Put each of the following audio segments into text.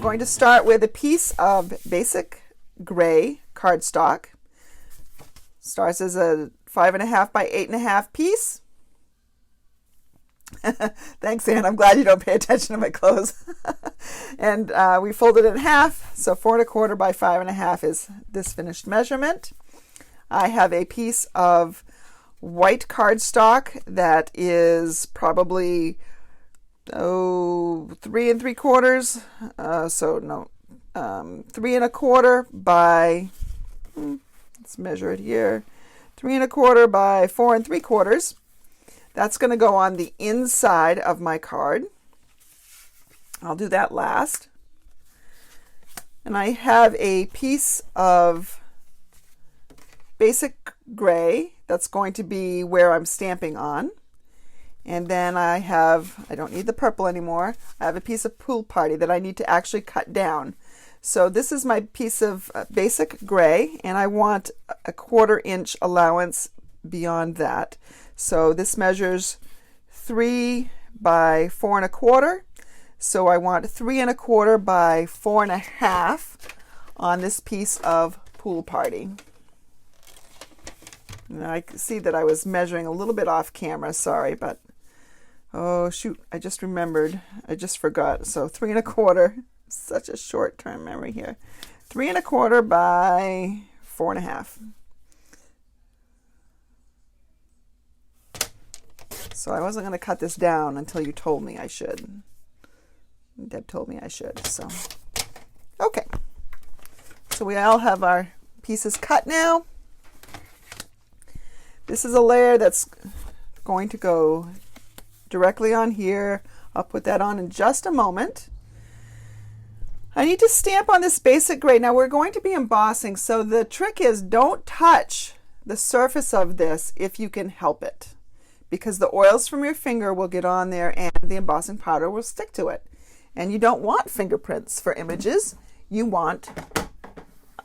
going to start with a piece of basic gray cardstock. Starts as a 5.5 by 8.5 piece. Thanks, Ann. I'm glad you don't pay attention to my clothes. And we folded it in half, so 4.25 by 5.5 is this finished measurement. I have a piece of white cardstock that is probably 3 3/4. 3 1/4 by, let's measure it here, 3 1/4 by 4 3/4. That's going to go on the inside of my card. I'll do that last. And I have a piece of basic gray that's going to be where I'm stamping on. And then I don't need the purple anymore. I have a piece of Pool Party that I need to actually cut down. So this is my piece of basic gray, and I want a 1/4 inch allowance beyond that. So this measures 3 by 4 1/4. So I want 3 1/4 by 4 1/2 on this piece of Pool Party. And I see that I was measuring a little bit off camera, sorry, but oh shoot, I just remembered. I just forgot. So 3 1/4, such a short-term memory here. 3 1/4 by 4 1/2. So I wasn't going to cut this down until you told me I should. Deb told me I should, so. Okay. So we all have our pieces cut now. This is a layer that's going to go directly on here. I'll put that on in just a moment. I need to stamp on this basic gray. Now we're going to be embossing, so the trick is don't touch the surface of this if you can help it, because the oils from your finger will get on there and the embossing powder will stick to it. And you don't want fingerprints for images. You want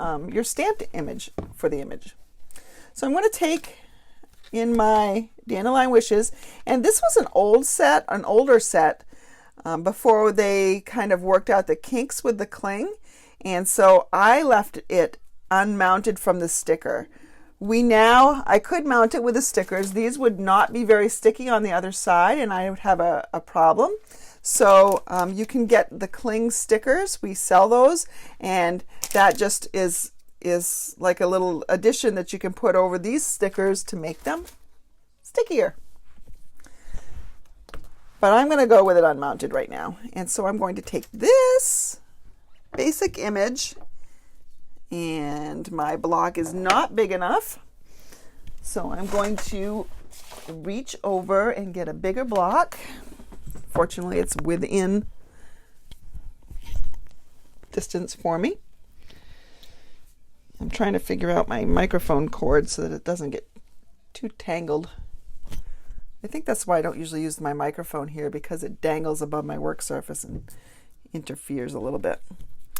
your stamped image for the image. So I'm going to take in my Dandelion Wishes, and this was an older set before they kind of worked out the kinks with the cling, and so I left it unmounted from the sticker. I could mount it with the stickers. These would not be very sticky on the other side, and I would have a problem. So you can get the cling stickers. We sell those, and that just is like a little addition that you can put over these stickers to make them stickier. But I'm going to go with it unmounted right now. And so I'm going to take this basic image, and my block is not big enough. So I'm going to reach over and get a bigger block. Fortunately, it's within distance for me. I'm trying to figure out my microphone cord so that it doesn't get too tangled. I think that's why I don't usually use my microphone here, because it dangles above my work surface and interferes a little bit.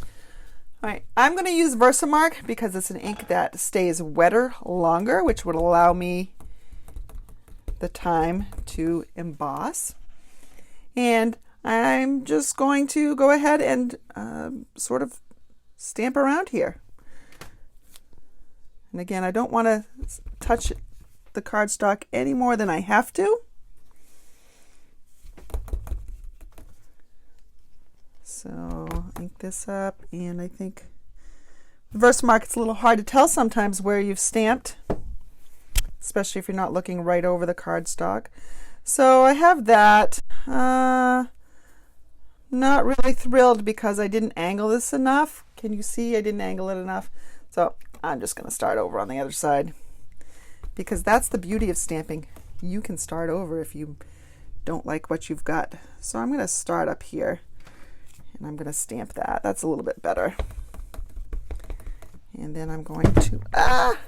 All right, I'm going to use Versamark because it's an ink that stays wetter longer, which would allow me the time to emboss. And I'm just going to go ahead and sort of stamp around here. And again, I don't want to touch the cardstock any more than I have to. So ink this up, and I think Versamark, it's a little hard to tell sometimes where you've stamped, especially if you're not looking right over the cardstock. So I have that. Not really thrilled because I didn't angle this enough. Can you see I didn't angle it enough? So I'm just going to start over on the other side, because that's the beauty of stamping. You can start over if you don't like what you've got. So I'm going to start up here, and I'm going to stamp that. That's a little bit better. And then I'm going to,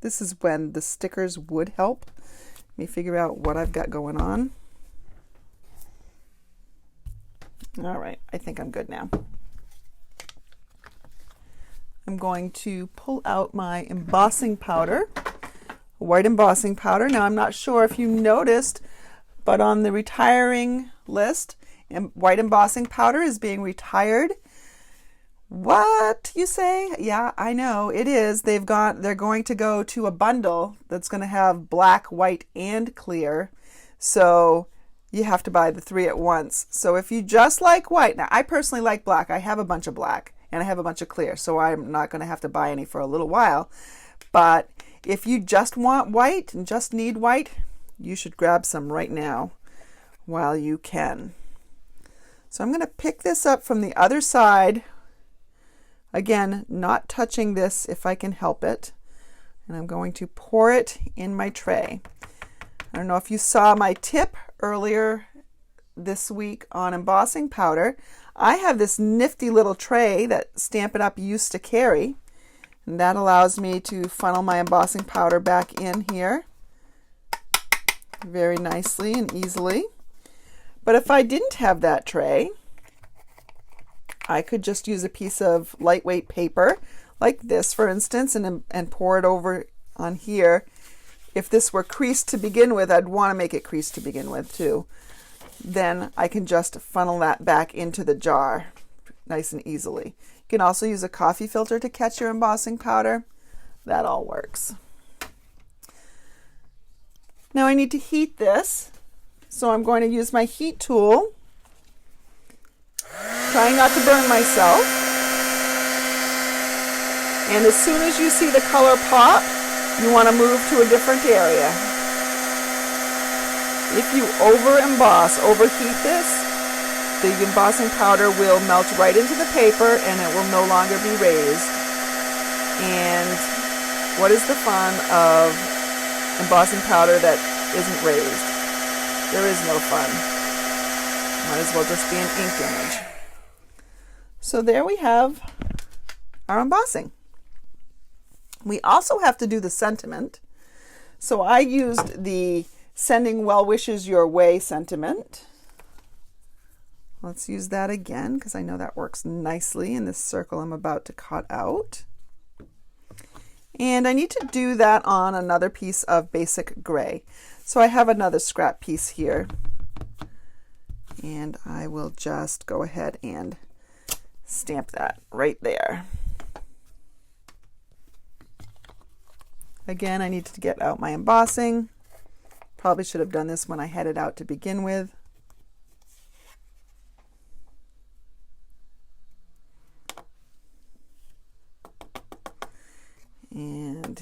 this is when the stickers would help me figure out what I've got going on. All right, I think I'm good now. I'm going to pull out my embossing powder, white embossing powder. Now I'm not sure if you noticed, but on the retiring list, white embossing powder is being retired. What, you say? Yeah, I know it is. They're going to go to a bundle that's going to have black, white, and clear. So you have to buy the 3 at once. So if you just like white, now I personally like black. I have a bunch of black and I have a bunch of clear, so I'm not going to have to buy any for a little while. But if you just want white and just need white, you should grab some right now while you can. So I'm going to pick this up from the other side. Again, not touching this if I can help it. And I'm going to pour it in my tray. I don't know if you saw my tip earlier this week on embossing powder. I have this nifty little tray that Stampin' Up! Used to carry. And that allows me to funnel my embossing powder back in here very nicely and easily. But if I didn't have that tray, I could just use a piece of lightweight paper like this, for instance, and pour it over on here. If this were creased to begin with, I'd want to make it creased to begin with too. Then I can just funnel that back into the jar nice and easily. You can also use a coffee filter to catch your embossing powder. That all works. Now I need to heat this, so I'm going to use my heat tool. Trying not to burn myself. And as soon as you see the color pop, you want to move to a different area. If you overheat this, the embossing powder will melt right into the paper and it will no longer be raised. And what is the fun of embossing powder that isn't raised? There is no fun. Might as well just be an ink image. So there we have our embossing. We also have to do the sentiment. So I used the Sending Well Wishes Your Way sentiment. Let's use that again because I know that works nicely in this circle I'm about to cut out. And I need to do that on another piece of basic gray. So I have another scrap piece here. And I will just go ahead and stamp that right there. Again, I need to get out my embossing. Probably should have done this when I had it out to begin with. And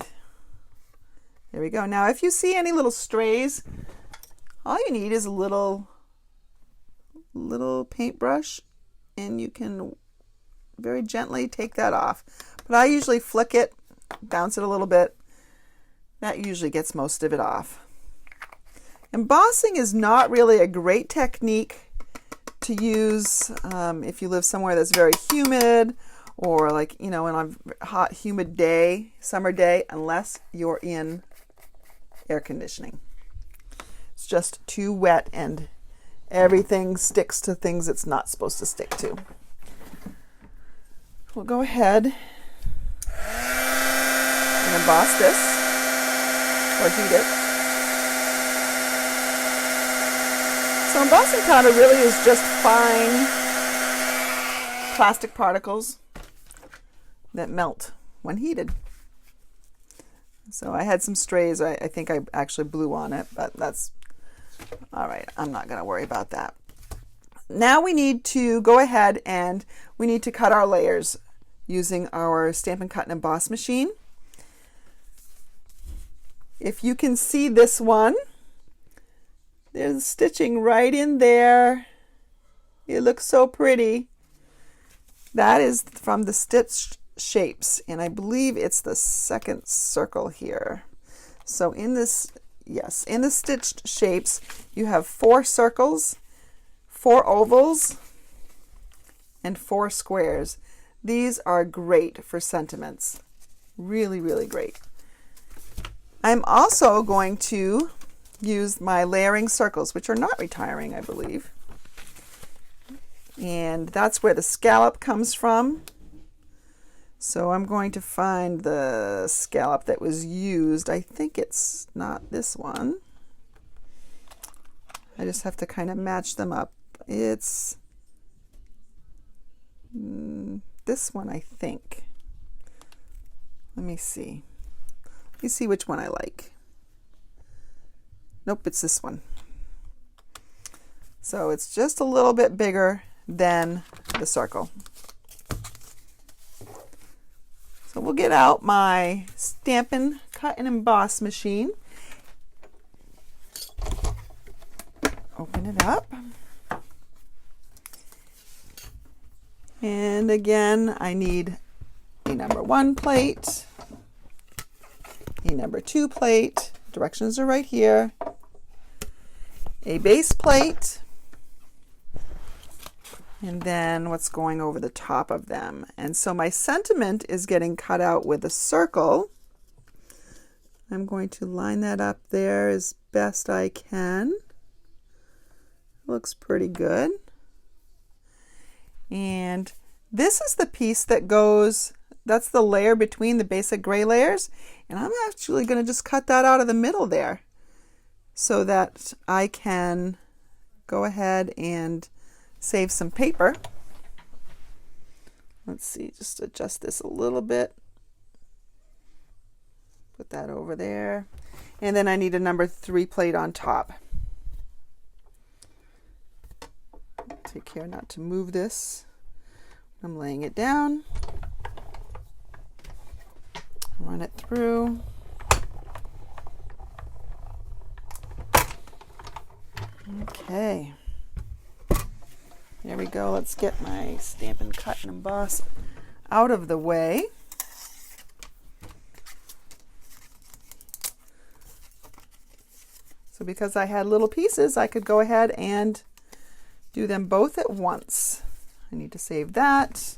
there we go. Now, if you see any little strays, all you need is a little paintbrush, and you can very gently take that off. But I usually flick it, bounce it a little bit. That usually gets most of it off. Embossing is not really a great technique to use if you live somewhere that's very humid, or like, in a hot, humid day, summer day, unless you're in air conditioning. It's just too wet and everything sticks to things it's not supposed to stick to. We'll go ahead and emboss this, or heat it. So embossing powder really is just fine plastic particles that melt when heated. So I had some strays. I think I actually blew on it, but that's all right. I'm not going to worry about that. Now we need to go ahead and we need to cut our layers using our Stampin' Cut and Emboss machine. If you can see this one, there's stitching right in there. It looks so pretty. That is from the stitched shapes, and I believe it's the second circle here. So in this, yes, in the stitched shapes, you have 4 circles, 4 ovals, and 4 squares. These are great for sentiments. Really, really great. I'm also going to use my layering circles, which are not retiring, I believe. And that's where the scallop comes from. So I'm going to find the scallop that was used. I think it's not this one. I just have to kind of match them up. It's this one, I think. Let me see. Let me see which one I like. Nope, it's this one. So it's just a little bit bigger than the circle. So we'll get out my Stampin' Cut and Emboss machine. Open it up. And again, I need a number 1 plate, a number 2 plate, directions are right here, a base plate, and then what's going over the top of them. And so my sentiment is getting cut out with a circle. I'm going to line that up there as best I can. Looks pretty good. And this is the piece that goes, that's the layer between the basic gray layers. And I'm actually going to just cut that out of the middle there so that I can go ahead and save some paper. Let's see, just adjust this a little bit. Put that over there. And then I need a number 3 plate on top. Take care not to move this. I'm laying it down. Run it through. Okay. There we go. Let's get my Stampin' Cut and Emboss out of the way. So because I had little pieces, I could go ahead and do them both at once. I need to save that.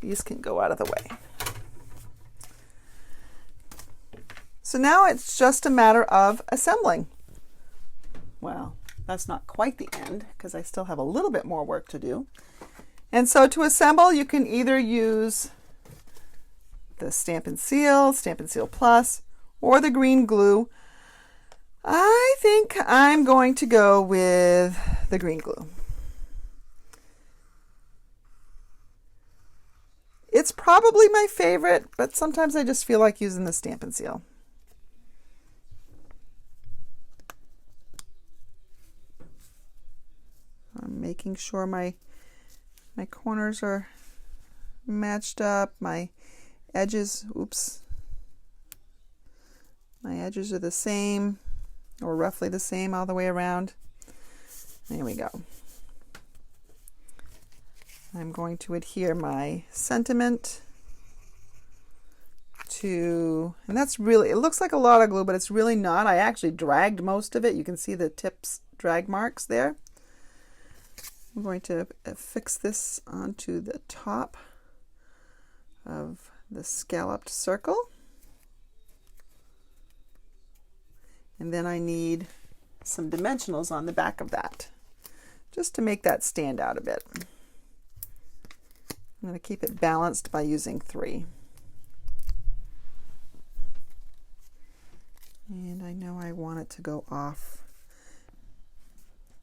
These can go out of the way. So now it's just a matter of assembling. Well, that's not quite the end because I still have a little bit more work to do. And so to assemble, you can either use the Stampin' Seal, Stampin' Seal Plus, or the green glue. I think I'm going to go with the green glue. It's probably my favorite, but sometimes I just feel like using the Stampin' Seal. I'm making sure my corners are matched up, my edges, my edges are the same, or roughly the same all the way around. There we go. I'm going to adhere my sentiment to, and that's really, it looks like a lot of glue, but it's really not. I actually dragged most of it. You can see the tips drag marks there. I'm going to affix this onto the top of the scalloped circle. And then I need some dimensionals on the back of that, just to make that stand out a bit. I'm going to keep it balanced by using 3. And I know I want it to go off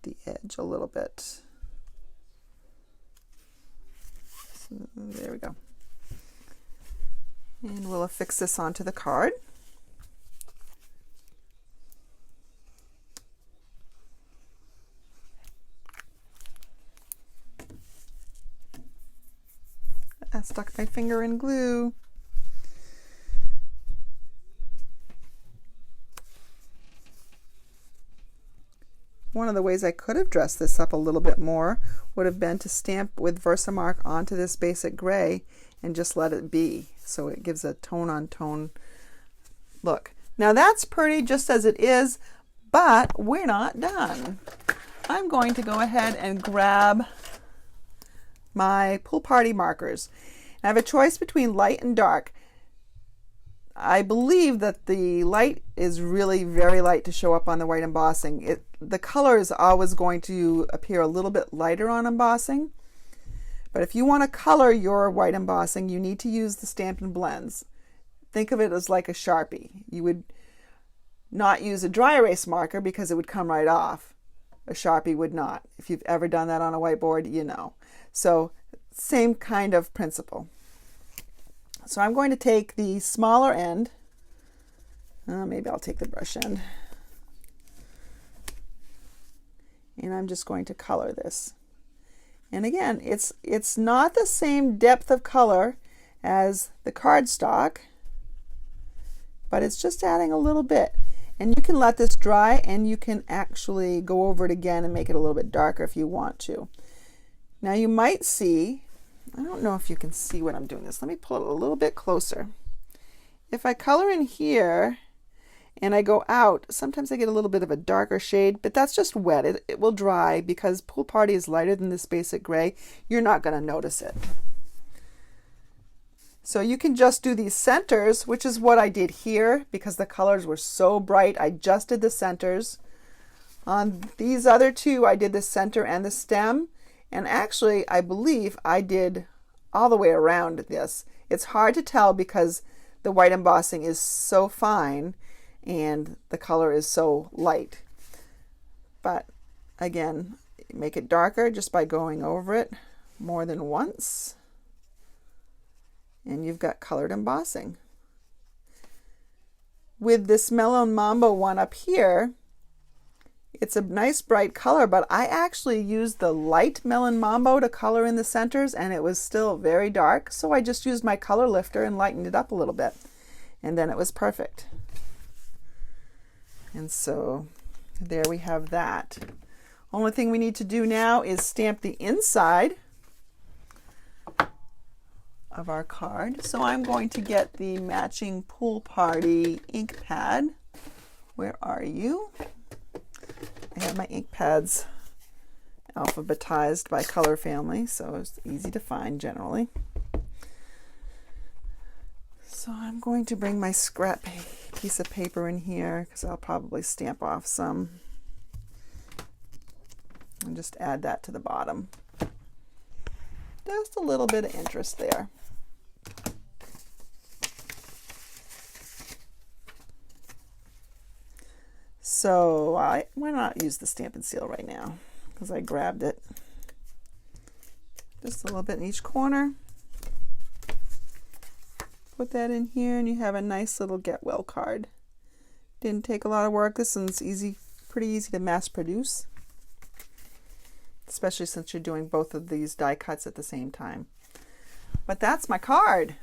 the edge a little bit. So there we go. And we'll affix this onto the card. I stuck my finger in glue. One of the ways I could have dressed this up a little bit more would have been to stamp with Versamark onto this basic gray and just let it be, so it gives a tone on tone look. Now that's pretty just as it is, but we're not done. I'm going to go ahead and grab my Pool Party markers. I have a choice between light and dark. I believe that the light is really very light to show up on the white embossing. The color is always going to appear a little bit lighter on embossing. But if you want to color your white embossing, you need to use the Stampin' Blends. Think of it as like a Sharpie. You would not use a dry erase marker because it would come right off. A Sharpie would not. If you've ever done that on a whiteboard, you know. So same kind of principle. So I'm going to take the smaller end. Maybe I'll take the brush end. And I'm just going to color this. And again, it's not the same depth of color as the cardstock, but it's just adding a little bit. And you can let this dry, and you can actually go over it again and make it a little bit darker if you want to. Now you might see, I don't know if you can see what I'm doing this. Let me pull it a little bit closer. If I color in here and I go out, sometimes I get a little bit of a darker shade, but that's just wet. It will dry because Pool Party is lighter than this basic gray. You're not going to notice it. So you can just do these centers, which is what I did here because the colors were so bright. I just did the centers. On these other two, I did the center and the stem. And actually, I believe I did all the way around this. It's hard to tell because the white embossing is so fine and the color is so light. But again, make it darker just by going over it more than once. And you've got colored embossing. With this Melon Mambo one up here, it's a nice bright color, but I actually used the light Melon Mambo to color in the centers, and it was still very dark, so I just used my color lifter and lightened it up a little bit, and then it was perfect. And so there we have that. Only thing we need to do now is stamp the inside of our card. So I'm going to get the matching Pool Party ink pad. Where are you? I have my ink pads alphabetized by color family, so it's easy to find generally. So I'm going to bring my scrap piece of paper in here because I'll probably stamp off some and just add that to the bottom. Just a little bit of interest there. So why not use the Stampin' Seal right now? Because I grabbed it. Just a little bit in each corner. Put that in here and you have a nice little Get Well card. Didn't take a lot of work. This one's easy, pretty easy to mass produce. Especially since you're doing both of these die cuts at the same time. But that's my card.